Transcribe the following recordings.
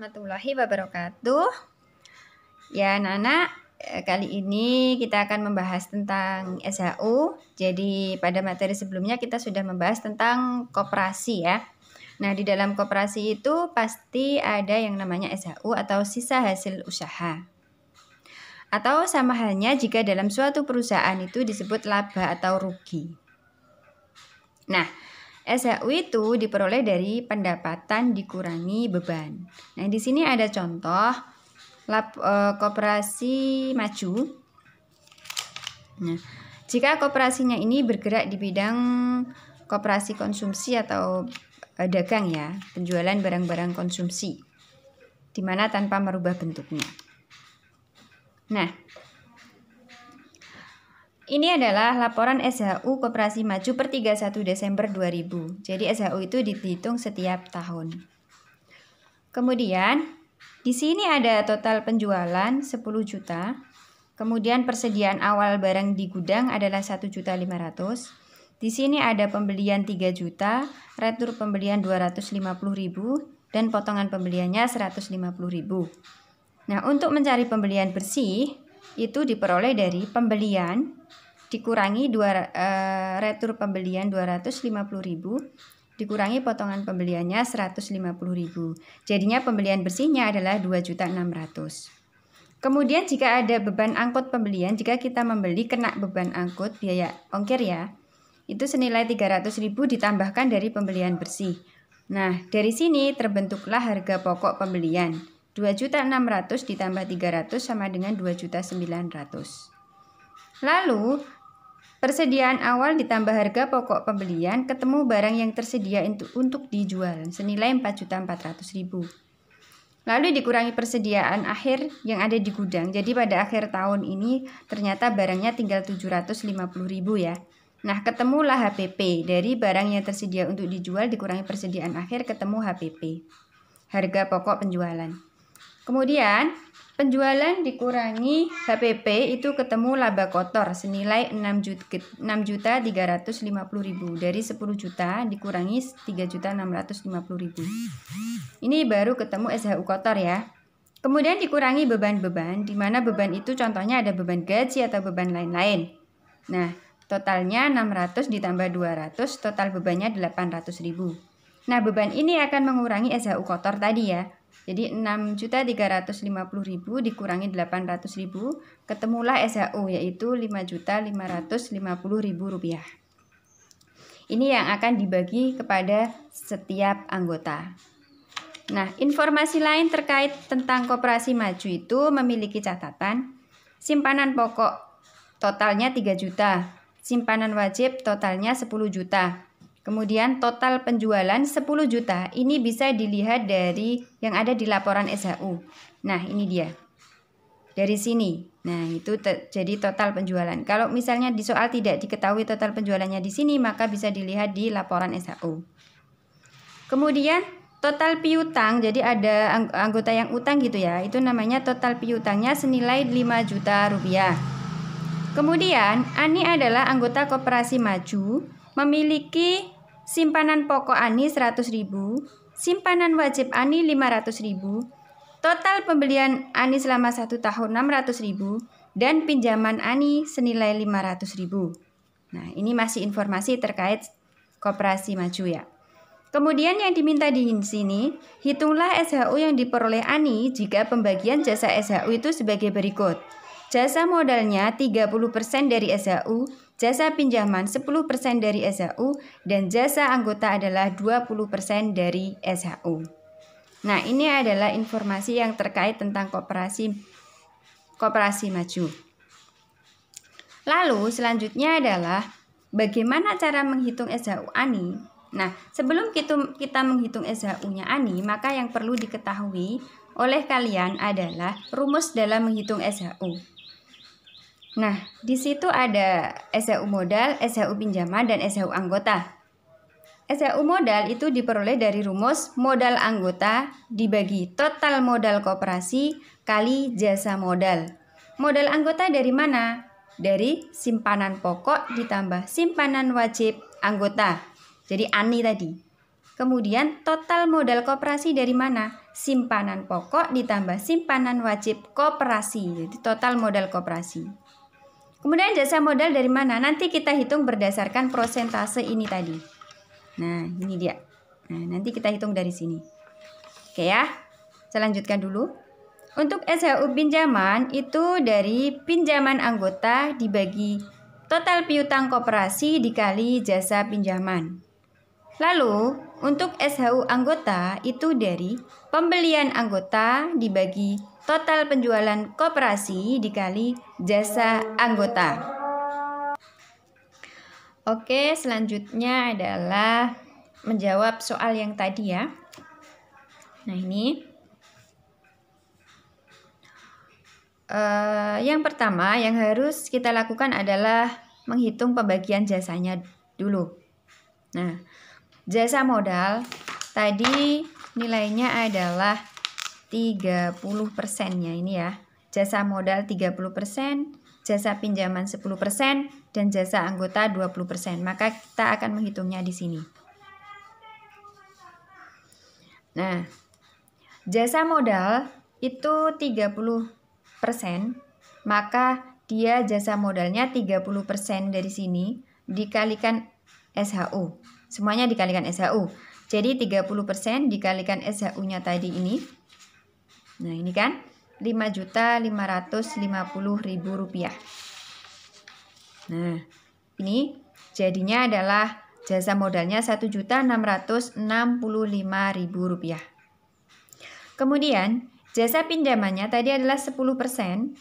warahmatullahi wabarakatuh. Ya anak-anak, kali ini kita akan membahas tentang SHU. Jadi pada materi sebelumnya kita sudah membahas tentang koperasi ya. Nah, di dalam koperasi itu pasti ada yang namanya SHU atau sisa hasil usaha. Atau sama halnya jika dalam suatu perusahaan itu disebut laba atau rugi. Nah, SHU itu diperoleh dari pendapatan dikurangi beban. Nah, di sini ada contoh koperasi maju. Nah, jika koperasinya ini bergerak di bidang koperasi konsumsi atau dagang ya, penjualan barang-barang konsumsi, di mana tanpa merubah bentuknya. Nah, ini adalah laporan SHU Koperasi Maju per 31 Desember 2000. Jadi SHU itu dihitung setiap tahun. Kemudian di sini ada total penjualan 10 juta. Kemudian persediaan awal barang di gudang adalah 1.500.000. Di sini ada pembelian 3 juta, retur pembelian 250.000 dan potongan pembeliannya 150.000. Nah, untuk mencari pembelian bersih itu diperoleh dari pembelian dikurangi retur pembelian 250.000 dikurangi potongan pembeliannya 150.000. Jadinya pembelian bersihnya adalah 2.600.000. Kemudian jika ada beban angkut pembelian, jika kita membeli kena beban angkut biaya ongkir ya, itu senilai 300.000 ditambahkan dari pembelian bersih. Nah, dari sini terbentuklah harga pokok pembelian. 2.600.000 ditambah 300 sama dengan 2.900.000. Lalu persediaan awal ditambah harga pokok pembelian, ketemu barang yang tersedia untuk dijual senilai 4.400.000. Lalu dikurangi persediaan akhir yang ada di gudang. Jadi pada akhir tahun ini ternyata barangnya tinggal 750.000 ya. Nah, ketemulah HPP dari barang yang tersedia untuk dijual dikurangi persediaan akhir, ketemu HPP, harga pokok penjualan. Kemudian penjualan dikurangi HPP itu ketemu laba kotor senilai 6.350.000. Dari 10 juta dikurangi 3.650.000. Ini baru ketemu SHU kotor ya. Kemudian dikurangi beban-beban, di mana beban itu contohnya ada beban gaji atau beban lain-lain. Nah, totalnya 600 ditambah 200, total bebannya 800.000. Nah, beban ini akan mengurangi SHU kotor tadi ya. Jadi 6.350.000 dikurangi 800.000, ketemulah SHU yaitu 5.550.000 rupiah. Ini yang akan dibagi kepada setiap anggota. Nah, informasi lain terkait tentang Koperasi Maju itu memiliki catatan. Simpanan pokok totalnya 3 juta, simpanan wajib totalnya 10 juta. Kemudian total penjualan 10 juta, ini bisa dilihat dari yang ada di laporan SHU. Nah, ini dia. Dari sini. Nah, itu jadi total penjualan. Kalau misalnya di soal tidak diketahui total penjualannya di sini, maka bisa dilihat di laporan SHU. Kemudian total piutang, jadi ada anggota yang utang gitu ya. Itu namanya total piutangnya senilai 5 juta rupiah. Kemudian, Ani adalah anggota Koperasi Maju, memiliki simpanan pokok Ani 100.000, simpanan wajib Ani 500.000, total pembelian Ani selama 1 tahun 600.000, dan pinjaman Ani senilai 500.000. Nah, ini masih informasi terkait Koperasi Maju ya. Kemudian yang diminta di sini, hitunglah SHU yang diperoleh Ani jika pembagian jasa SHU itu sebagai berikut. Jasa modalnya 30% dari SHU, jasa pinjaman 10% dari SHU, dan jasa anggota adalah 20% dari SHU. Nah, ini adalah informasi yang terkait tentang Koperasi Maju. Lalu selanjutnya adalah bagaimana cara menghitung SHU Ani. Nah, sebelum kita menghitung SHU-nya Ani, maka yang perlu diketahui oleh kalian adalah rumus dalam menghitung SHU. Nah, di situ ada SHU modal, SHU pinjaman, dan SHU anggota. SHU modal itu diperoleh dari rumus modal anggota dibagi total modal koperasi kali jasa modal. Modal anggota dari mana? Dari simpanan pokok ditambah simpanan wajib anggota. Jadi Ani tadi. Kemudian total modal koperasi dari mana? Simpanan pokok ditambah simpanan wajib koperasi. Jadi total modal koperasi. Kemudian jasa modal dari mana? Nanti kita hitung berdasarkan prosentase ini tadi. Nah, ini dia. Nah, nanti kita hitung dari sini. Oke ya. Saya lanjutkan dulu. Untuk SHU pinjaman itu dari pinjaman anggota dibagi total piutang koperasi dikali jasa pinjaman. Lalu untuk SHU anggota itu dari pembelian anggota dibagi total penjualan koperasi dikali jasa anggota. Oke, selanjutnya adalah menjawab soal yang tadi ya. Nah ini. Yang pertama yang harus kita lakukan adalah menghitung pembagian jasanya dulu. Nah, jasa modal tadi nilainya adalah 30%-nya ini ya. Jasa modal 30%, jasa pinjaman 10%, dan jasa anggota 20%. Maka kita akan menghitungnya di sini. Nah, jasa modal itu 30%, maka dia jasa modalnya 30% dari sini dikalikan SHU. Semuanya dikalikan SHU. Jadi 30% dikalikan SHU-nya tadi ini. Nah, ini kan 5.550.000 rupiah. Nah, ini jadinya adalah jasa modalnya 1.665.000 rupiah. Kemudian jasa pinjamannya tadi adalah 10%,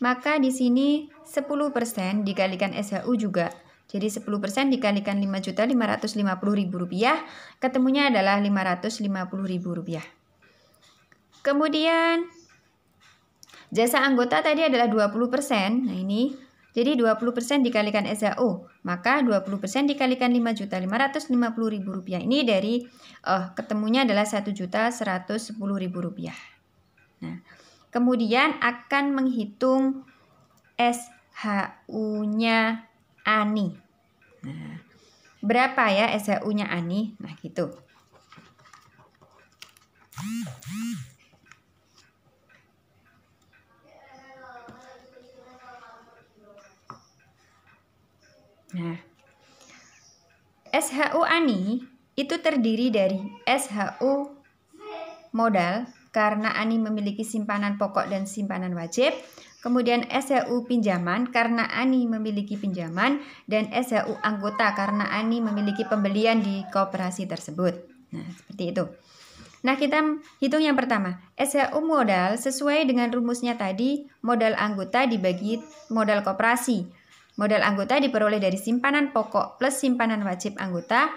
maka di sini 10% dikalikan SHU juga. Jadi 10% dikalikan 5.550.000 rupiah, ketemunya adalah 550.000 rupiah. Kemudian jasa anggota tadi adalah 20%. Nah ini, jadi 20% dikalikan SHU, maka 20% dikalikan 5.550.000 rupiah. Ini dari ketemunya adalah 1.110.000 rupiah. Nah, kemudian akan menghitung SHU-nya Ani. Nah, berapa ya SHU-nya Ani? Nah, gitu. Nah, SHU Ani itu terdiri dari SHU modal karena Ani memiliki simpanan pokok dan simpanan wajib, kemudian SHU pinjaman karena Ani memiliki pinjaman, dan SHU anggota karena Ani memiliki pembelian di koperasi tersebut. Nah, seperti itu. Nah, kita hitung yang pertama. SHU modal sesuai dengan rumusnya tadi, modal anggota dibagi modal koperasi. Modal anggota diperoleh dari simpanan pokok plus simpanan wajib anggota,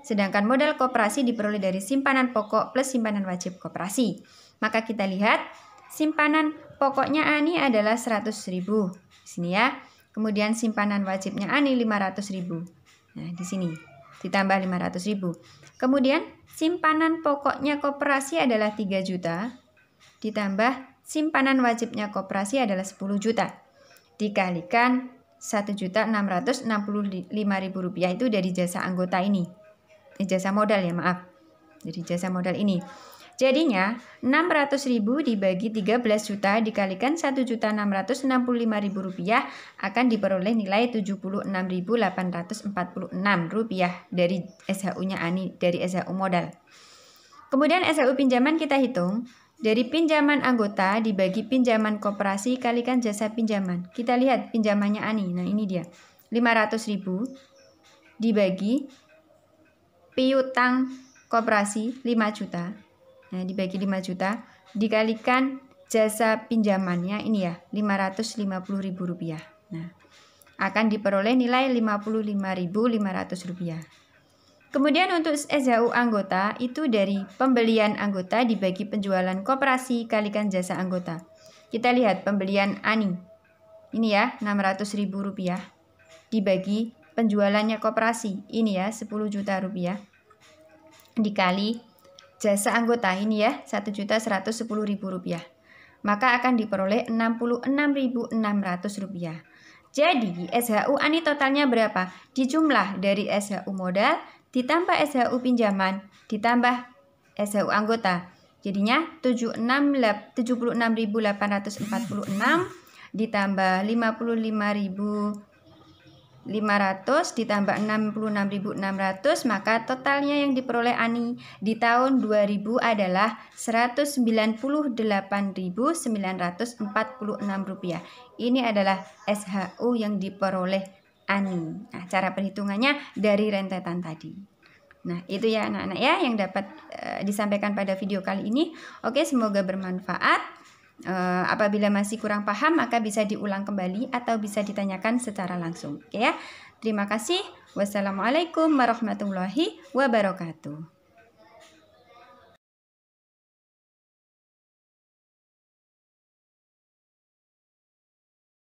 sedangkan modal koperasi diperoleh dari simpanan pokok plus simpanan wajib koperasi. Maka kita lihat simpanan pokoknya Ani adalah 100.000 di sini ya. Kemudian simpanan wajibnya Ani 500.000. Nah, di sini ditambah 500.000. Kemudian simpanan pokoknya koperasi adalah 3 juta ditambah simpanan wajibnya koperasi adalah 10 juta. Dikalikan 1.665.000 rupiah itu dari jasa anggota ini. Jasa modal ya, maaf. Jadi jasa modal ini. Jadinya 600.000 dibagi 13 juta dikalikan 1.665.000 rupiah akan diperoleh nilai 76.846 rupiah dari SHU-nya Ani, dari SHU modal. Kemudian SHU pinjaman kita hitung. Dari pinjaman anggota dibagi pinjaman koperasi kalikan jasa pinjaman. Kita lihat pinjamannya Ani. Nah, ini dia. 500.000 dibagi piutang koperasi 5 juta. Nah, dibagi 5 juta dikalikan jasa pinjamannya ini ya, 550.000 rupiah. Nah, akan diperoleh nilai 55.500 rupiah. Kemudian untuk SHU anggota itu dari pembelian anggota dibagi penjualan koperasi kalikan jasa anggota. Kita lihat pembelian Ani. Ini ya, 600.000 rupiah dibagi penjualannya koperasi. Ini ya, 10 juta rupiah. Dikali jasa anggota ini ya, 1.110.000 rupiah. Maka akan diperoleh 66.600 rupiah. Jadi SHU Ani totalnya berapa? Dijumlah dari SHU modal ditambah SHU pinjaman ditambah SHU anggota. Jadinya 76.846 ditambah 55.500 ditambah 66.600, maka totalnya yang diperoleh Ani di tahun 2000 adalah Rp198.946. Ini adalah SHU yang diperoleh Ani. Nah, cara perhitungannya dari rentetan tadi. Nah, itu ya anak-anak ya yang dapat disampaikan pada video kali ini. Oke, semoga bermanfaat. Apabila masih kurang paham, maka bisa diulang kembali atau bisa ditanyakan secara langsung. Oke ya. Terima kasih. Wassalamualaikum warahmatullahi wabarakatuh.